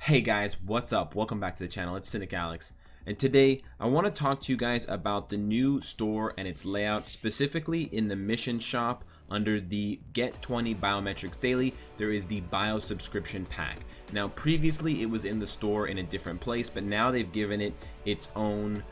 Hey guys, what's up? Welcome back to the channel. It's Cynicalex, and today I want to talk to you guys about the new store and its layout, specifically in the mission shop. Under the Get 20 Biometrics Daily, there is the Bio Subscription Pack. Now, previously it was in the store in a different place, but now they've given it its own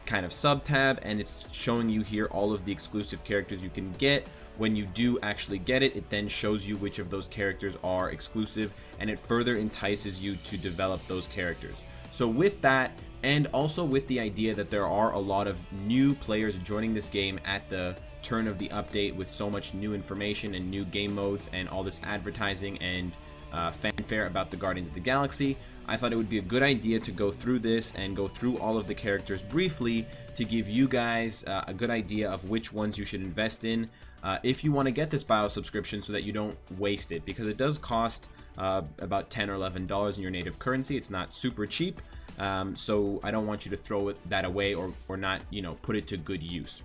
kind of sub-tab, and it's showing you here all of the exclusive characters you can get. When you do actually get it, it then shows you which of those characters are exclusive, and it further entices you to develop those characters. So with that, and also with the idea that there are a lot of new players joining this game at the turn of the update with so much new information and new game modes and all this advertising and fanfare about the Guardians of the Galaxy, I thought it would be a good idea to go through this and go through all of the characters briefly to give you guys a good idea of which ones you should invest in if you want to get this bio subscription, so that you don't waste it, because it does cost about $10 or $11 in your native currency. It's not super cheap, so I don't want you to throw that away or not, put it to good use.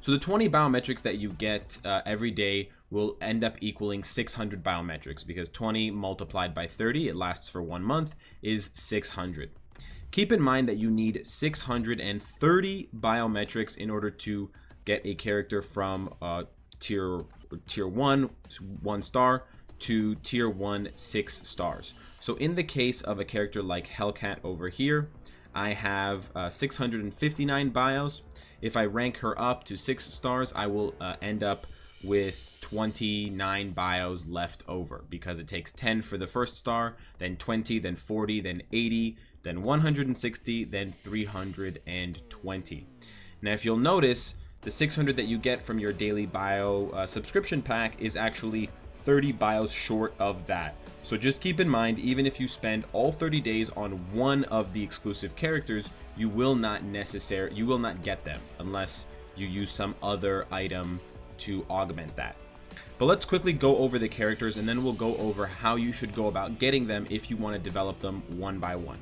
So the 20 biometrics that you get every day will end up equaling 600 biometrics, because 20 multiplied by 30, it lasts for 1 month, is 600. Keep in mind that you need 630 biometrics in order to get a character from tier 1 star to tier 1 6 stars. So in the case of a character like Hellcat over here, I have 659 bios. If I rank her up to 6 stars, I will end up with 29 bios left over, because it takes 10 for the first star, then 20, then 40, then 80, then 160, then 320. Now, if you'll notice, the 600 that you get from your daily bio subscription pack is actually 30 bios short of that. So just keep in mind, even if you spend all 30 days on one of the exclusive characters, you will not get them unless you use some other item to augment that. But let's quickly go over the characters, and then we'll go over how you should go about getting them if you want to develop them one by one.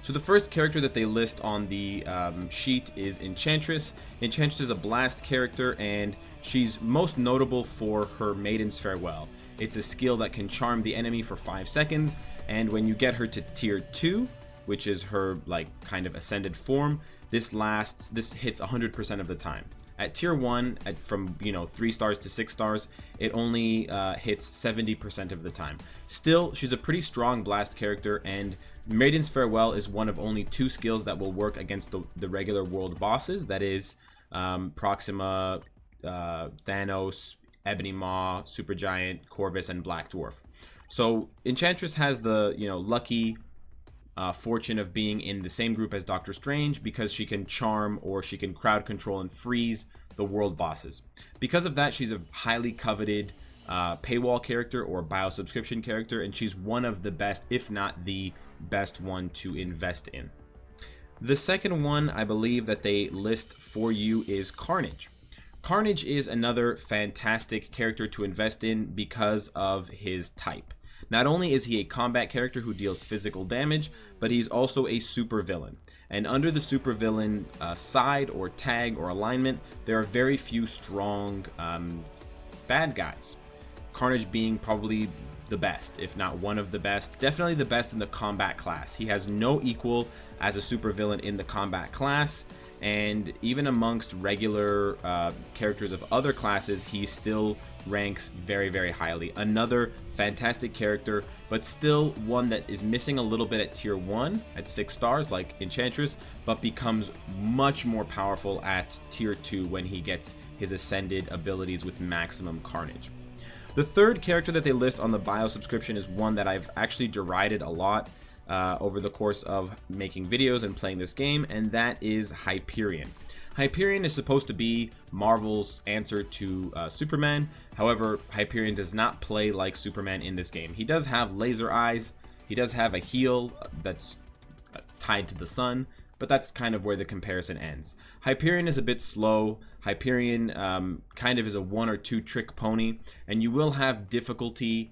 So the first character that they list on the sheet is Enchantress. Enchantress is a blast character, and she's most notable for her Maiden's Farewell. It's a skill that can charm the enemy for 5 seconds, and when you get her to tier 2, which is her kind of ascended form, this hits 100% of the time. At tier 1, from 3 stars to 6 stars, it only hits 70% of the time. Still, she's a pretty strong blast character, and Maiden's Farewell is one of only 2 skills that will work against the regular world bosses. That is Proxima, Thanos, Ebony Maw, Supergiant, Corvus, and Black Dwarf. So Enchantress has the lucky fortune of being in the same group as Doctor Strange, because she can charm, or she can crowd control and freeze the world bosses. Because of that, she's a highly coveted paywall character or bio subscription character, and she's one of the best, if not the best one to invest in. The second one I believe that they list for you is Carnage. Carnage is another fantastic character to invest in because of his type. Not only is he a combat character who deals physical damage, but he's also a supervillain. And under the supervillain side or tag or alignment, there are very few strong bad guys. Carnage being probably the best, if not one of the best. Definitely the best in the combat class. He has no equal as a supervillain in the combat class, and even amongst regular characters of other classes, he still ranks very, very highly. Another fantastic character, but still one that is missing a little bit at tier 1 at 6 stars like Enchantress, but becomes much more powerful at tier 2 when he gets his ascended abilities with maximum carnage. The third character that they list on the bio subscription is one that I've actually derided a lot over the course of making videos and playing this game, and that is Hyperion. Hyperion is supposed to be Marvel's answer to Superman. However, Hyperion does not play like Superman in this game. He does have laser eyes, he does have a heel that's tied to the sun, but that's kind of where the comparison ends. Hyperion is a bit slow. Hyperion kind of is a 1 or 2 trick pony, and you will have difficulty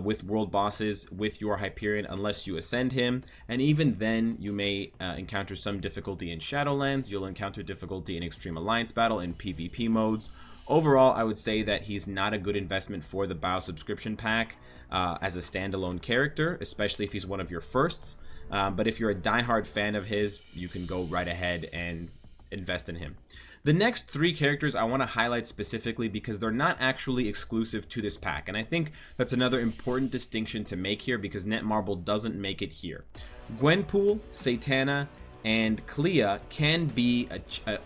with world bosses with your Hyperion unless you ascend him, and even then you may encounter some difficulty in Shadowlands. You'll encounter difficulty in Extreme Alliance Battle and PvP modes. overall, I would say that he's not a good investment for the BOW subscription pack as a standalone character, especially if he's one of your firsts. But if you're a diehard fan of his, you can go right ahead and invest in him. The next 3 characters I want to highlight specifically because they're not actually exclusive to this pack, and I think that's another important distinction to make here because Netmarble doesn't make it here. Gwenpool, Satana, and Clea can be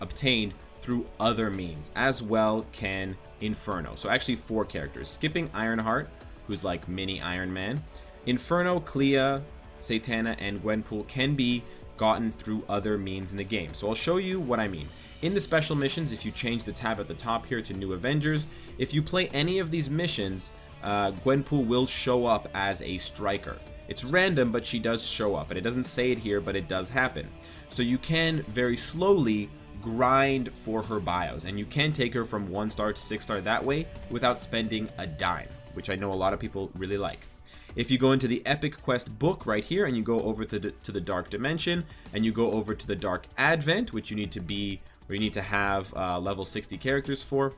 obtained through other means, as well can Inferno. So actually 4 characters, skipping Ironheart, who's like mini Iron Man. Inferno, Clea, Satana, and Gwenpool can be gotten through other means in the game. So I'll show you what I mean. In the special missions, if you change the tab at the top here to New Avengers, if you play any of these missions, Gwenpool will show up as a striker. It's random, but she does show up, and it doesn't say it here, but it does happen. So you can very slowly grind for her bios, and you can take her from 1-star to 6-star that way without spending a dime, which I know a lot of people really like. If you go into the Epic Quest book right here and you go over to the Dark Dimension and you go over to the Dark Advent, which you need to have level 60 characters for,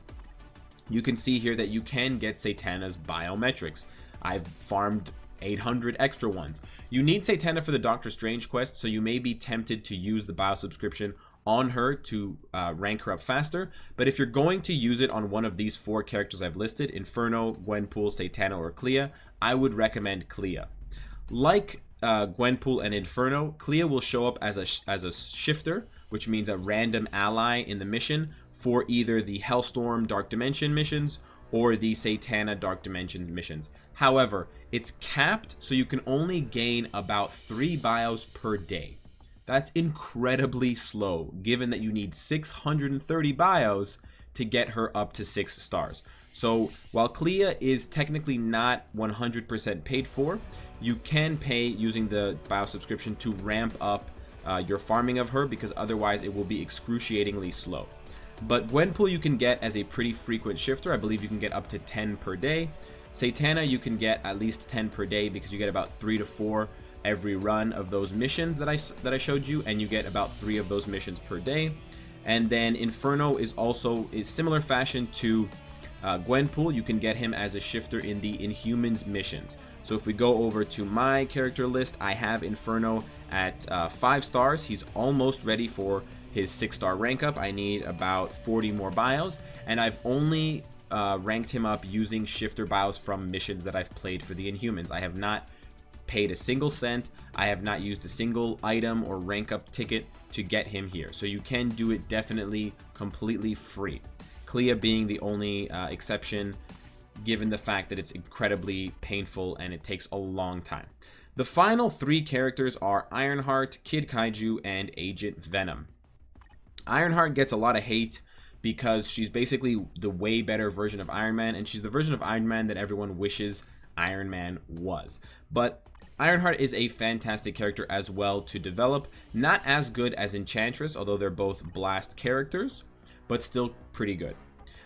you can see here that you can get Satana's biometrics. I've farmed 800 extra ones. You need Satana for the Doctor Strange quest, so you may be tempted to use the bio subscription on her to rank her up faster, but if you're going to use it on one of these 4 characters I've listed, Inferno, Gwenpool, Satana, or Clea, I would recommend Clea. Like Gwenpool and Inferno, Clea will show up as a shifter, which means a random ally in the mission for either the Hellstorm Dark Dimension missions or the Satana Dark Dimension missions. However, it's capped, so you can only gain about 3 bios per day. That's incredibly slow, given that you need 630 bios to get her up to 6 stars. So while Clea is technically not 100% paid for, you can pay using the bio subscription to ramp up your farming of her, because otherwise it will be excruciatingly slow. But Gwenpool you can get as a pretty frequent shifter. I believe you can get up to 10 per day. Satana you can get at least 10 per day because you get about 3 to 4 every run of those missions that I showed you, and you get about 3 of those missions per day. And then Inferno is also in similar fashion to Gwenpool. You can get him as a shifter in the Inhumans missions. So if we go over to my character list, I have Inferno at 5 stars. He's almost ready for his 6-star rank up. I need about 40 more bios, and I've only ranked him up using shifter bios from missions that I've played for the Inhumans. I have not paid a single cent. I have not used a single item or rank up ticket to get him here. So you can do it definitely completely free. Clea being the only exception, given the fact that it's incredibly painful and it takes a long time. The final 3 characters are Ironheart, Kid Kaiju, and Agent Venom. Ironheart gets a lot of hate because she's basically the way better version of Iron Man, and she's the version of Iron Man that everyone wishes Iron Man was. But Ironheart is a fantastic character as well to develop. Not as good as Enchantress, although they're both blast characters, but still pretty good.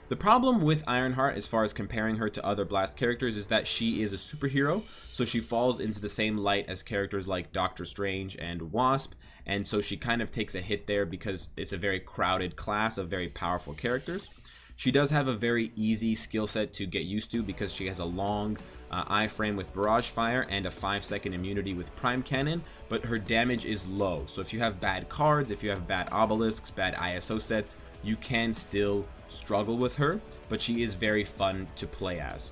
The problem with Ironheart, as far as comparing her to other blast characters, is that she is a superhero, so she falls into the same light as characters like Doctor Strange and Wasp, and so she kind of takes a hit there because it's a very crowded class of very powerful characters. She does have a very easy skill set to get used to because she has a long iframe with Barrage Fire and a 5-second immunity with Prime Cannon, but her damage is low. So if you have bad cards, if you have bad obelisks, bad ISO sets, you can still struggle with her, but she is very fun to play as.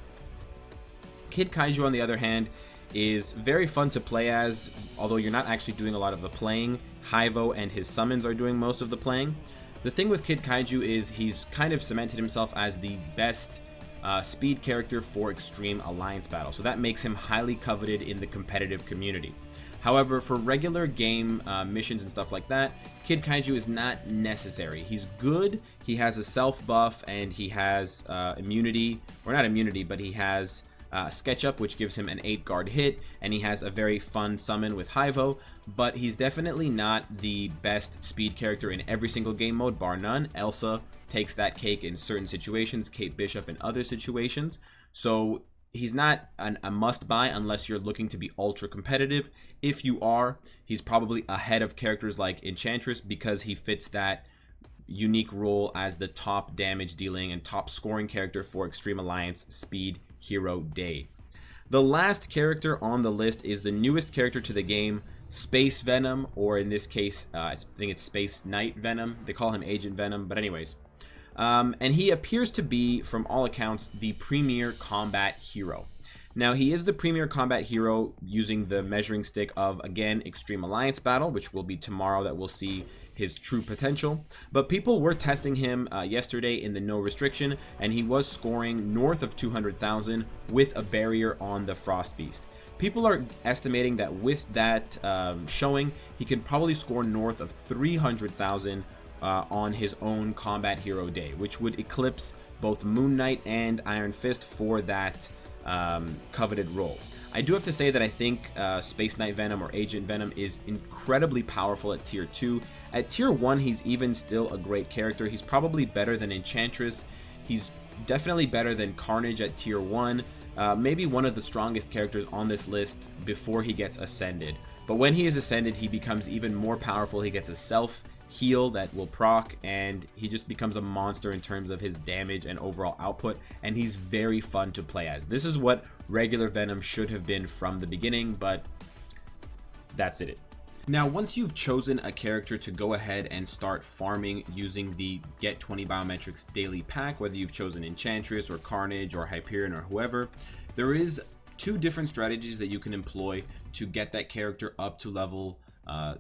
Kid Kaiju, on the other hand, is very fun to play as, although you're not actually doing a lot of the playing. Hyvo and his summons are doing most of the playing. The thing with Kid Kaiju is he's kind of cemented himself as the best speed character for Extreme Alliance Battle, so that makes him highly coveted in the competitive community. However, for regular game missions and stuff like that, Kid Kaiju is not necessary. He's good, he has a self buff, and he has immunity, or not immunity, but he has SketchUp, which gives him an 8-guard hit, and he has a very fun summon with Hyvo, but he's definitely not the best speed character in every single game mode, bar none. Elsa takes that cake in certain situations, Kate Bishop in other situations, so he's not a must-buy unless you're looking to be ultra competitive. If you are, he's probably ahead of characters like Enchantress because he fits that, unique role as the top damage dealing and top scoring character for Extreme Alliance Speed Hero Day. The last character on the list is the newest character to the game, Space Venom, or in this case, I think it's Space Knight Venom. They call him Agent Venom, but anyways. And he appears to be, from all accounts, the premier combat hero. Now, he is the premier combat hero using the measuring stick of, again, Extreme Alliance Battle, which will be tomorrow that we'll see his true potential. But people were testing him yesterday in the no restriction, and he was scoring north of 200,000 with a barrier on the Frost Beast. People are estimating that with that showing, he can probably score north of 300,000 on his own combat hero day, which would eclipse both Moon Knight and Iron Fist for that coveted role. I do have to say that I think Space Knight Venom or Agent Venom is incredibly powerful at tier 2. At tier 1, he's even still a great character. He's probably better than Enchantress. He's definitely better than Carnage at tier 1. Maybe one of the strongest characters on this list before he gets ascended. But when he is ascended, he becomes even more powerful. He gets a self heal that will proc, and he just becomes a monster in terms of his damage and overall output, and he's very fun to play as. This is what regular Venom should have been from the beginning, but that's it. Now, once you've chosen a character to go ahead and start farming using the Get 20 Biometrics daily pack, whether you've chosen Enchantress or Carnage or Hyperion or whoever, there is 2 different strategies that you can employ to get that character up to level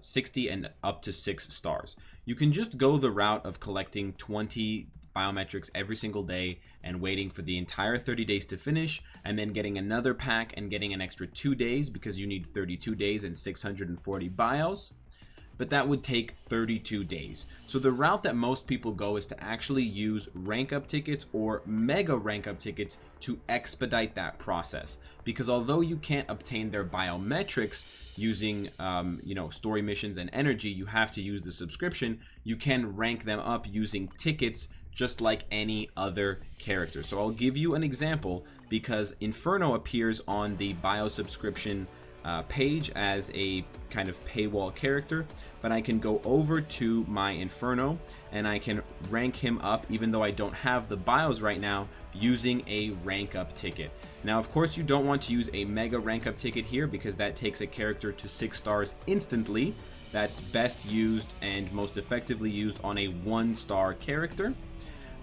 60 and up to 6 stars. You can just go the route of collecting 20 biometrics every single day and waiting for the entire 30 days to finish, and then getting another pack and getting an extra 2 days because you need 32 days and 640 bios. But that would take 32 days. So the route that most people go is to actually use rank up tickets or mega rank up tickets to expedite that process. Because although you can't obtain their biometrics using story missions and energy, you have to use the subscription. You can rank them up using tickets just like any other character. So I'll give you an example, because Inferno appears on the bio subscription page as a kind of paywall character, but I can go over to my Inferno and I can rank him up, even though I don't have the bios right now, using a rank up ticket. Now, of course, you don't want to use a mega rank up ticket here, because that takes a character to 6 stars instantly. That's best used and most effectively used on a 1-star character.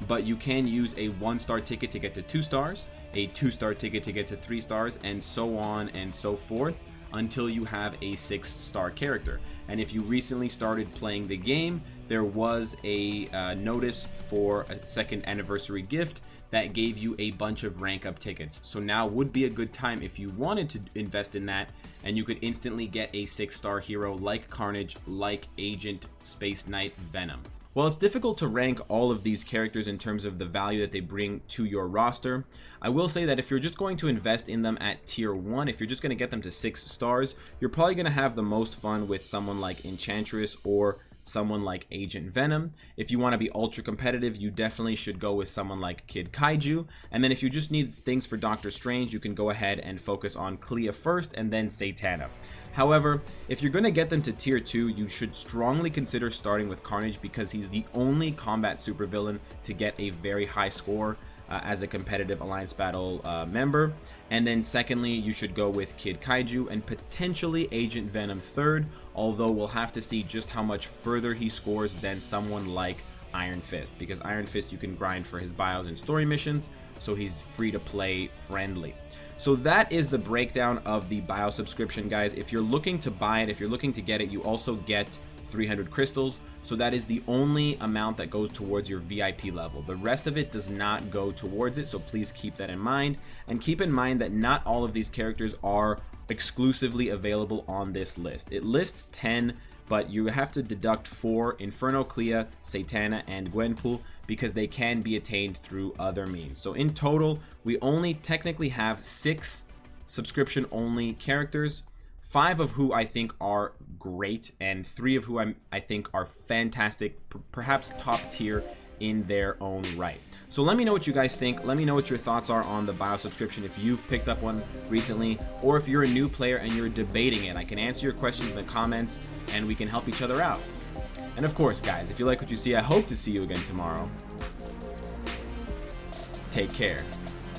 But you can use a 1-star ticket to get to 2 stars, a 2-star ticket to get to 3 stars, and so on and so forth until you have a 6-star character. And if you recently started playing the game, there was a notice for a 2nd anniversary gift that gave you a bunch of rank up tickets. So now would be a good time if you wanted to invest in that, and you could instantly get a 6-star hero like Carnage, like Agent Space Knight Venom. While it's difficult to rank all of these characters in terms of the value that they bring to your roster, I will say that if you're just going to invest in them at tier 1, if you're just going to get them to 6 stars, you're probably going to have the most fun with someone like Enchantress or someone like Agent Venom. If you want to be ultra competitive, you definitely should go with someone like Kid Kaiju. And then if you just need things for Doctor Strange, you can go ahead and focus on Clea first and then Satana. However, if you're going to get them to tier 2, you should strongly consider starting with Carnage, because he's the only combat supervillain to get a very high score as a competitive Alliance Battle member. And then secondly, you should go with Kid Kaiju and potentially Agent Venom third, although we'll have to see just how much further he scores than someone like Iron Fist, because Iron Fist you can grind for his bios and story missions, so he's free to play friendly. So that is the breakdown of the bio subscription, guys. If you're looking to buy it, if you're looking to get it, you also get 300 crystals. So that is the only amount that goes towards your VIP level. The rest of it does not go towards it, so please keep that in mind. And keep in mind that not all of these characters are exclusively available on this list. It lists 10, but you have to deduct 4: Inferno, Clea, Satana, and Gwenpool, because they can be attained through other means. So in total, we only technically have 6 subscription-only characters, 5 of who I think are great, and 3 of who I think are fantastic, perhaps top tier in their own right. So let me know what you guys think. Let me know what your thoughts are on the bio subscription, if you've picked up one recently, or if you're a new player and you're debating it. I can answer your questions in the comments, and we can help each other out. And of course, guys, if you like what you see, I hope to see you again tomorrow. Take care.